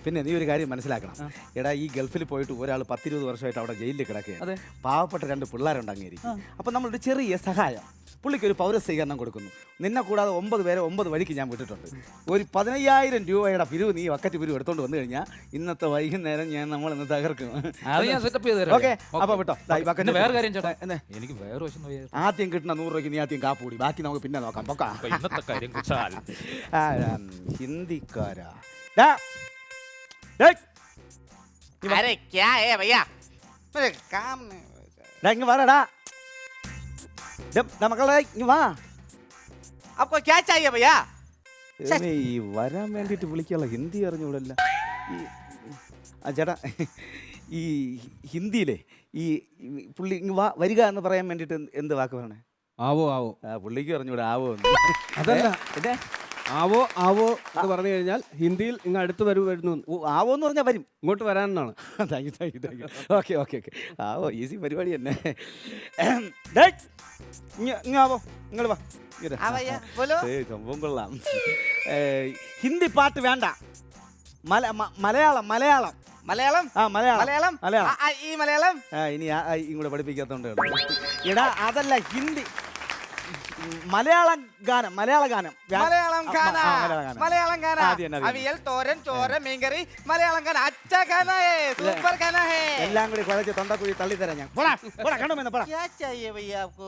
പിന്നെ നീ ഒരു കാര്യം മനസ്സിലാക്കണം. എടാ ഈ ഗൾഫിൽ പോയിട്ട് ഒരാൾ 10-20 വർഷമായിട്ട് അവിടെ ജയിലിൽ കിടക്കുകയാണ്. പാവപ്പെട്ട 2 പിള്ളേരുണ്ട് അങ്ങേരിക്കും. അപ്പം നമ്മളൊരു ചെറിയ സഹായം, പുള്ളിക്ക് ഒരു പൗരസ്വീകരണം കൊടുക്കുന്നു. നിന്നെ കൂടാതെ 9 പേരെ 9 വഴിക്ക് ഞാൻ വിട്ടിട്ടുണ്ട്. ഒരു 15,000 രൂപയുടെ പിരിവ് നീ വക്കറ്റ് പിരിവ് എടുത്തോണ്ട് വന്നു കഴിഞ്ഞാൽ ഇന്നത്തെ വൈകുന്നേരം നമ്മൾ ഇന്ന് തകർക്കും. ഓക്കെ, അപ്പൊ വിട്ടോ. വേറെ കാര്യം ചേട്ടാ, എനിക്ക് വേറെ ആദ്യം കിട്ടുന്ന 100 രൂപയ്ക്ക് നീ ആദ്യം കാപ്പ് കൂടി, ബാക്കി നമുക്ക് പിന്നെ നോക്കാം. പൊക്കാ ഹിന്ദിക്കാരാ ഇങ്ങ് വാടാ മക്കളെ, ഇങ്ങ് വാ. ഈ വരാൻ വേണ്ടിട്ട് വിളിക്കാനുള്ള ഹിന്ദി അറിഞ്ഞൂടല്ല ചേട്ടാ. ഈ ഹിന്ദിയിലെ ഈ പുള്ളി ഇങ്ങ് വാ വരിക എന്ന് പറയാൻ വേണ്ടിട്ട് എന്ത് വാക്ക് പറയണേ? ആവോ ആവോ. പുള്ളിക്ക് അറിഞ്ഞൂടെ ആവോ. അതല്ല, ആവോ ആവോ എന്ന് പറഞ്ഞു കഴിഞ്ഞാൽ ഹിന്ദിയിൽ ഇങ്ങ് അടുത്ത് വരുന്നു. ആവോ എന്ന് പറഞ്ഞാൽ വരും, ഇങ്ങോട്ട് വരാനാണ്. Thank you. Okay okay okay. ആവോ ഈസി പരിപാടി തന്നെ. ആവോ നിങ്ങൾ വാ. സംഭവം കൊള്ളാം. ഹിന്ദി പാട്ട് വേണ്ട, മലയാളം മലയാളം മലയാളം മലയാളം മലയാളം ഈ മലയാളം ഇനി ഇങ്ങോട്ട് പഠിപ്പിക്കാത്തോണ്ട്. എടാ അതല്ല, ഹിന്ദി മലയാളം ഗാനം. മലയാളം ഗാനം അവിയൽ, തോരൻ, ചോര, മീൻകറി. മലയാളം ഗാനം അച്ഛാ ഗാന ഹേ, സൂപ്പർ ഗാന ഹേ. എല്ലാം കൂടി കുഴച്ച് തൊണ്ടക്കുഴി തള്ളിത്തരാം ഞാൻ. കണ്ടോ क्या चाहिए भैया आपको?